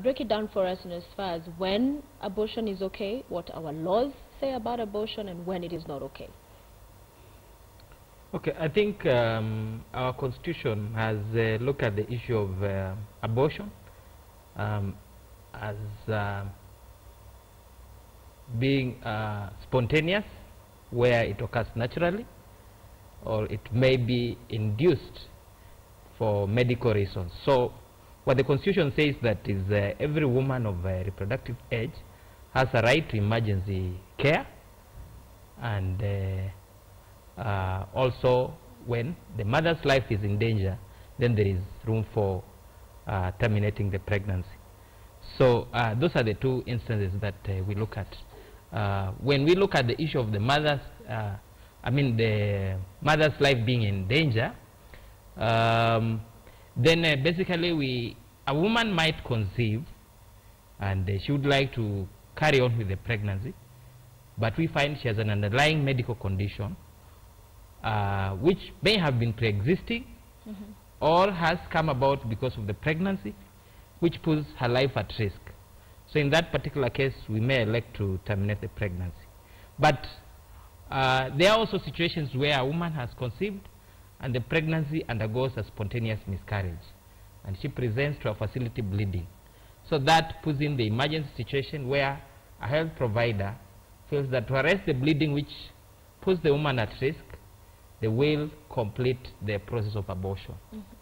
break it down for us in as far as when abortion is okay, what our laws say about abortion, and when it is not okay. Okay, I think our constitution has looked at the issue of abortion as being spontaneous, where it occurs naturally, or it may be induced for medical reasons. So what the constitution says that is every woman of reproductive age has a right to emergency care, and also when the mother's life is in danger, then there is room for terminating the pregnancy. So those are the two instances that we look at. When we look at the issue of the mother's, the mother's life being in danger, then basically a woman might conceive and she would like to carry on with the pregnancy, but we find she has an underlying medical condition which may have been pre-existing or has come about because of the pregnancy, which puts her life at risk. So in that particular case, we may elect to terminate the pregnancy. But there are also situations where a woman has conceived and the pregnancy undergoes a spontaneous miscarriage, and she presents to a facility bleeding. So that puts in the emergency situation where a health provider feels that to arrest the bleeding, which puts the woman at risk, they will complete the process of abortion.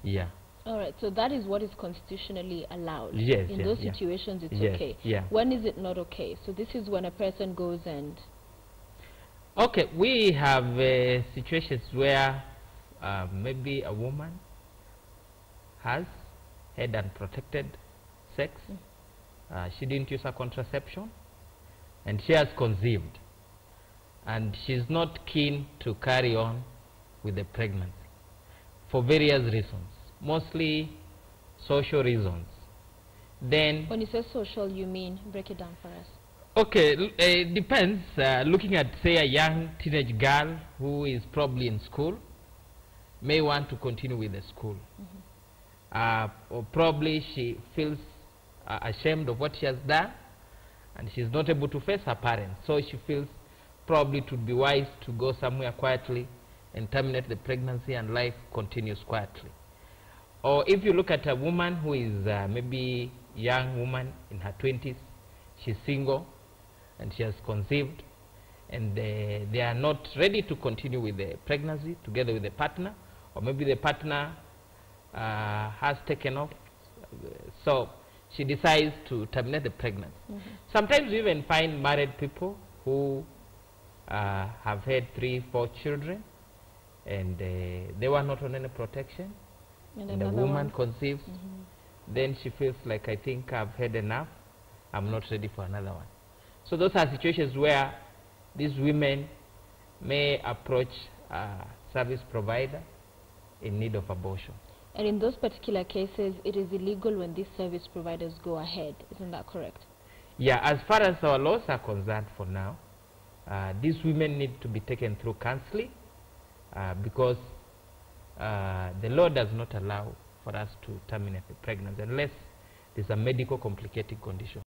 Yeah. All right, so that is what is constitutionally allowed. Yes. In those situations, it's okay. Yeah. When is it not okay? So this is when a person goes and... Okay, we have situations where maybe a woman has had unprotected sex, she didn't use a contraception, and she has conceived, and she's not keen to carry on with the pregnancy for various reasons, mostly social reasons. Then when you say social, you mean, break it down for us. Okay, it depends. Looking at, say, a young teenage girl who is probably in school, may want to continue with the school. Or probably she feels ashamed of what she has done, and she's not able to face her parents. So she feels probably it would be wise to go somewhere quietly and terminate the pregnancy, and life continues quietly. Or if you look at a woman who is maybe young woman in her 20s, she's single, and she has conceived, and they are not ready to continue with the pregnancy together with the partner, or maybe the partner has taken off, so she decides to terminate the pregnancy. Sometimes we even find married people who have had 3, 4 children, and they were not on any protection, and the woman conceives. Then she feels like, I think I've had enough, I'm not ready for another one. So those are situations where these women may approach a service provider in need of abortion. And in those particular cases, it is illegal when these service providers go ahead. Isn't that correct? Yeah, as far as our laws are concerned for now, these women need to be taken through counseling because the law does not allow for us to terminate the pregnancy unless there's a medical complicating condition.